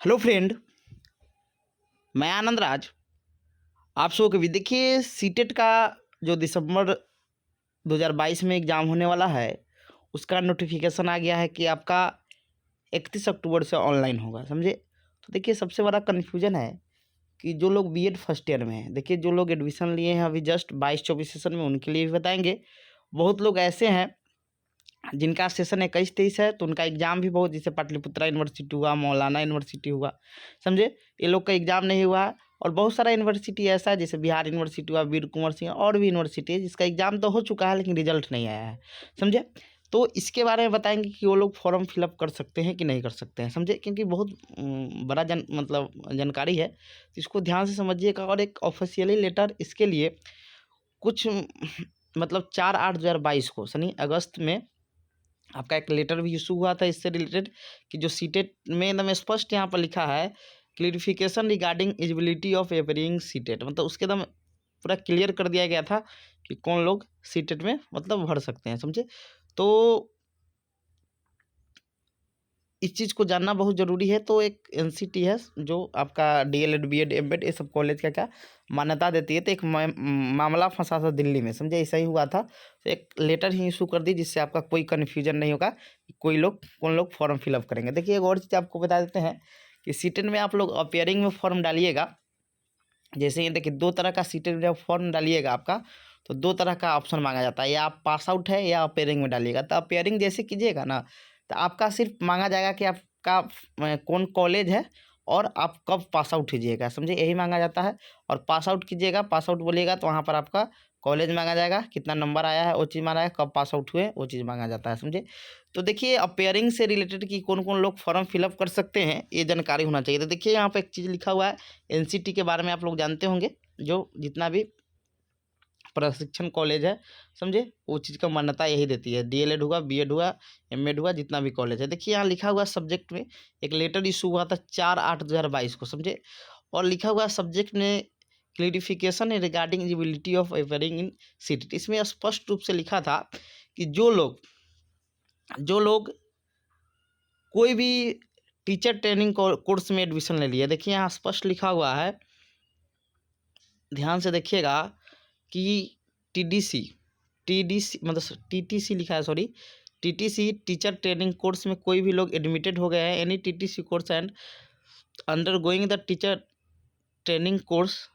Hello friend, मैं आनंद राज। आप सबको भी देखिए सीटेट का जो दिसंबर 2022 में एग्ज़ाम होने वाला है उसका नोटिफिकेशन आ गया है कि आपका 31 अक्टूबर से ऑनलाइन होगा, समझे। तो देखिए सबसे बड़ा कन्फ्यूजन है कि जो लोग बीएड फर्स्ट ईयर में हैं, देखिए जो लोग एडमिशन लिए हैं अभी जस्ट 22-24 सेशन में, उनके लिए भी बताएंगे। बहुत लोग ऐसे हैं जिनका सेशन 21-23 है तो उनका एग्ज़ाम भी बहुत, जैसे पाटलिपुत्रा यूनिवर्सिटी हुआ, मौलाना यूनिवर्सिटी हुआ, समझे, ये लोग का एग्ज़ाम नहीं हुआ है। और बहुत सारा यूनिवर्सिटी ऐसा है जैसे बिहार यूनिवर्सिटी हुआ, वीर कुंवर सिंह, और भी यूनिवर्सिटी है जिसका एग्ज़ाम तो हो चुका है लेकिन रिजल्ट नहीं आया है, समझे। तो इसके बारे में बताएंगे कि वो लोग फॉर्म फिलअप कर सकते हैं कि नहीं कर सकते हैं, समझे, क्योंकि बहुत बड़ा जानकारी है, तो इसको ध्यान से समझिएगा। और एक ऑफिशियली लेटर इसके लिए कुछ 4/8/2022 को शनि अगस्त में आपका एक लेटर भी इशू हुआ था इससे रिलेटेड, कि जो सीटेट में एकदम स्पष्ट यहाँ पर लिखा है clarification regarding eligibility of appearing CTET, मतलब उसके एकदम पूरा क्लियर कर दिया गया था कि कौन लोग सीटेट में भर सकते हैं, समझे। तो इस चीज़ को जानना बहुत ज़रूरी है। तो एक एनसीटी है जो आपका डीएलएड बीएड एमएड ये सब कॉलेज का क्या मान्यता देती है, तो एक मामला फंसा था दिल्ली में, समझे, ऐसा ही हुआ था। तो एक लेटर ही इशू कर दी जिससे आपका कोई कन्फ्यूजन नहीं होगा कि कौन लोग फॉर्म फिलअप करेंगे। देखिए एक और चीज़ आपको बता देते हैं कि सीटेट में आप लोग अपियरिंग में फॉर्म डालिएगा। जैसे ये देखिए दो तरह का सीटेट में जब फॉर्म डालिएगा आपका, तो दो तरह का ऑप्शन मांगा जाता है, या आप पास आउट है या अपेयरिंग में डालिएगा। तो अपेयरिंग जैसे कीजिएगा ना, तो आपका सिर्फ मांगा जाएगा कि आपका कौन कॉलेज है और आप कब पास आउट कीजिएगा, समझे, यही मांगा जाता है। और पास आउट कीजिएगा, पास आउट बोलिएगा तो वहाँ पर आपका कॉलेज मांगा जाएगा, कितना नंबर आया है वो चीज़ मांगा जाएगा, कब पास आउट हुए वो चीज़ मांगा जाता है, समझे। तो देखिए अपेयरिंग से रिलेटेड कि कौन कौन लोग फॉर्म फिलअप कर सकते हैं ये जानकारी होना चाहिए। तो देखिए यहाँ पर एक चीज़ लिखा हुआ है, एनसीटी के बारे में आप लोग जानते होंगे, जो जितना भी प्रशिक्षण कॉलेज है, समझे, वो चीज़ का मान्यता यही देती है। डीएलएड हुआ, बीएड हुआ, एमएड हुआ, जितना भी कॉलेज है। देखिए यहाँ लिखा हुआ सब्जेक्ट में एक लेटर इशू हुआ था 4/8/2022 को, समझे। और लिखा हुआ सब्जेक्ट में clarification regarding eligibility of appearing in CTET. इसमें स्पष्ट रूप से लिखा था कि जो लोग कोई भी टीचर ट्रेनिंग कोर्स में एडमिशन ले लिया, देखिए यहाँ स्पष्ट लिखा हुआ है, ध्यान से देखिएगा कि टीडीसी टीडीसी मतलब टीटीसी लिखा है, sorry, TTC teacher training course में कोई भी लोग एडमिटेड हो गए हैं, any TTC course and undergoing the teacher training course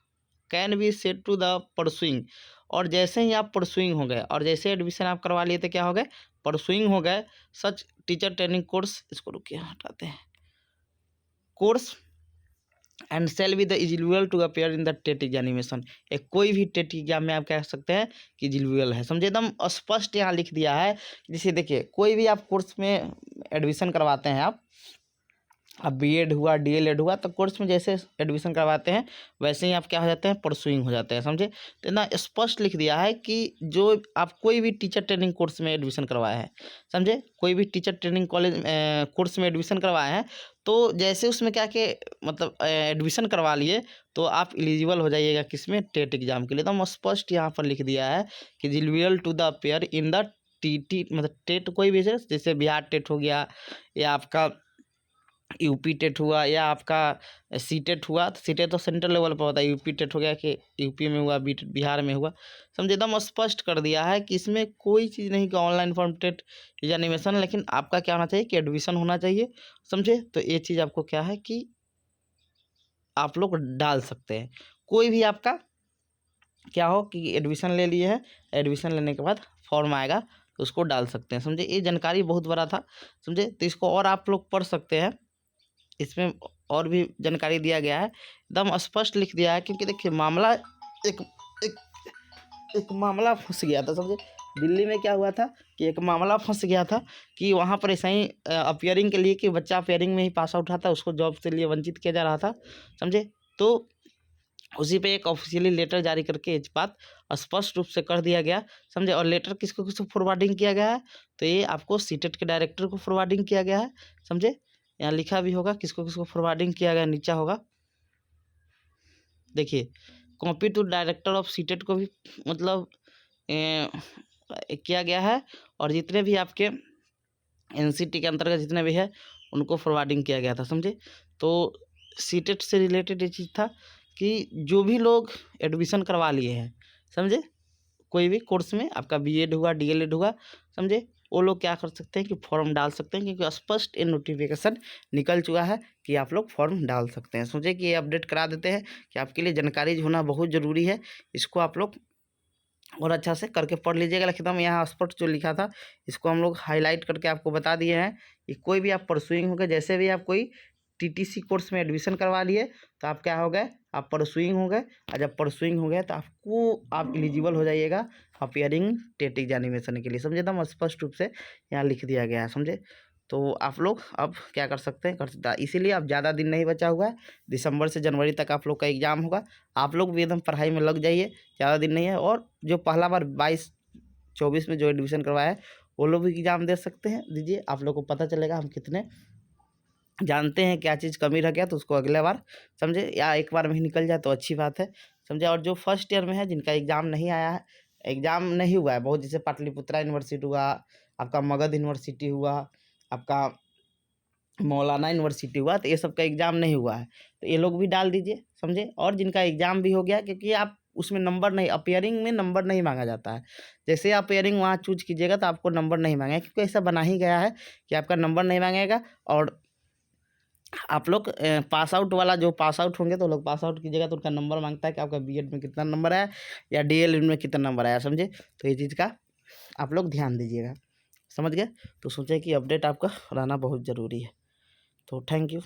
can be set to the pursuing. और जैसे ही आप परसुइंग हो गए और जैसे एडमिशन आप करवा लिए तो क्या हो गए, परसुइंग हो गए सच टीचर ट्रेनिंग कोर्स, इसको रुकिए हटाते हैं, course and shall with the eligible to appear in the TET examination. एक कोई भी टेट एग्जाम में आप कह सकते हैं कि एलिजिबल है, समझे, एकदम स्पष्ट यहाँ लिख दिया है। जैसे देखिए कोई भी आप कोर्स में एडमिशन करवाते हैं, आप अब बीएड हुआ, डीएलएड हुआ, तो कोर्स में जैसे एडमिशन करवाते हैं वैसे ही आप क्या हो जाते हैं, परसुइंग हो जाते हैं, समझे। तो इतना स्पष्ट लिख दिया है कि जो आप कोई भी टीचर ट्रेनिंग कोर्स में एडमिशन करवाए हैं, समझे, कोई भी टीचर ट्रेनिंग कॉलेज कोर्स में एडमिशन करवाए हैं, तो जैसे उसमें क्या कि एडमिशन करवा लिए तो आप एलिजिबल हो जाइएगा किसमें, टेट एग्जाम के लिए। एकदम स्पष्ट यहाँ पर लिख दिया है कि eligible to the appear in the TT, मतलब टेट कोई भी है, जैसे बिहार टेट हो गया, या आपका यूपी टेट हुआ, या आपका सी टेट हुआ। तो सी टेट तो सेंट्रल लेवल पर होता है, यूपी टेट हो गया कि यूपी में हुआ, बिहार में हुआ, समझे। एकदम स्पष्ट कर दिया है कि इसमें कोई चीज़ नहीं कि ऑनलाइन फॉर्म टेट एग्जामिनेशन, लेकिन आपका क्या होना चाहिए कि एडमिशन होना चाहिए, समझे। तो ये चीज़ आपको क्या है कि आप लोग डाल सकते हैं, कोई भी आपका क्या हो कि एडमिशन ले लिए है, एडमिशन लेने के बाद फॉर्म आएगा तो उसको डाल सकते हैं, समझे। ये जानकारी बहुत बड़ा था, समझे, तो इसको और आप लोग पढ़ सकते हैं, इसमें और भी जानकारी दिया गया है, एकदम स्पष्ट लिख दिया है। क्योंकि देखिए मामला एक एक एक मामला फंस गया था, समझे, दिल्ली में क्या हुआ था कि एक मामला फंस गया था कि वहाँ पर ऐसा ही अपियरिंग के लिए कि बच्चा अपियरिंग में ही पास आउट था, उसको जॉब से लिए वंचित किया जा रहा था, समझे। तो उसी पे एक ऑफिशियली लेटर जारी करके इस बात स्पष्ट रूप से कर दिया गया, समझे। और लेटर किसको किसको फॉरवर्डिंग किया गया है, तो ये आपको सीटेट के डायरेक्टर को फॉरवर्डिंग किया गया है, समझे। यहाँ लिखा भी होगा किसको किसको फॉरवर्डिंग किया गया, नीचा होगा, देखिए copy to director of CTET को भी किया गया है। और जितने भी आपके एनसीटी के अंतर्गत जितने भी है उनको फॉरवर्डिंग किया गया था, समझे। तो सीटेट से रिलेटेड ये चीज़ था कि जो भी लोग एडमिशन करवा लिए हैं, समझे, कोई भी कोर्स में आपका बीएड हुआ, डीएलएड हुआ, समझे, वो लोग क्या कर सकते हैं कि फॉर्म डाल सकते हैं, क्योंकि स्पष्ट ये नोटिफिकेशन निकल चुका है कि आप लोग फॉर्म डाल सकते हैं। सोचे कि ये अपडेट करा देते हैं कि आपके लिए जानकारी होना बहुत ज़रूरी है, इसको आप लोग और अच्छा से करके पढ़ लीजिएगा। एकदम यहाँ स्पष्ट जो लिखा था इसको हम लोग हाईलाइट करके आपको बता दिए हैं कि कोई भी आप परसुइंग हो गए, जैसे भी आप कोई टीटीसी कोर्स में एडमिशन करवा लिए तो आप क्या हो गए, आप परसुइंग हो गए, और जब परसुइंग हो गए तो आप एलिजिबल हो जाइएगा अपियरिंग टेट एग्जामिनेशन के लिए, समझे, एकदम स्पष्ट रूप से यहाँ लिख दिया गया है, समझे। तो आप लोग अब क्या कर सकते हैं, इसीलिए अब ज़्यादा दिन नहीं बचा हुआ है, दिसंबर से जनवरी तक आप लोग का एग्ज़ाम होगा। आप लोग भी एकदम पढ़ाई में लग जाइए, ज़्यादा दिन नहीं है। और जो पहला बार 22-24 में जो एडमिशन करवाया है वो लोग भी एग्ज़ाम दे सकते हैं, दीजिए, आप लोग को पता चलेगा हम कितने जानते हैं, क्या चीज़ कमी रह गया तो उसको अगले बार, समझे, या एक बार में ही निकल जाए तो अच्छी बात है, समझे। और जो फर्स्ट ईयर में है जिनका एग्ज़ाम नहीं आया है, एग्ज़ाम नहीं हुआ है बहुत, जैसे पाटलिपुत्रा यूनिवर्सिटी हुआ, आपका मगध यूनिवर्सिटी हुआ, आपका मौलाना यूनिवर्सिटी हुआ, तो ये सब का एग्ज़ाम नहीं हुआ है तो ये लोग भी डाल दीजिए, समझे। और जिनका एग्ज़ाम भी हो गया, क्योंकि आप उसमें नंबर नहीं, अपियरिंग में नंबर नहीं मांगा जाता है, जैसे आप अपियरिंग वहाँ चूज कीजिएगा तो आपको नंबर नहीं मांगेगा, क्योंकि ऐसा बना ही गया है कि आपका नंबर नहीं मांगेगा। और आप लोग पास आउट वाला, जो पास आउट होंगे तो लोग पास आउट कीजिएगा तो उनका नंबर मांगता है कि आपका बीएड में कितना नंबर आया या डीएलएड में कितना नंबर आया, समझे। तो ये चीज़ का आप लोग ध्यान दीजिएगा, समझ गए। तो सोचे कि अपडेट आपका रहना बहुत ज़रूरी है। तो थैंक यू।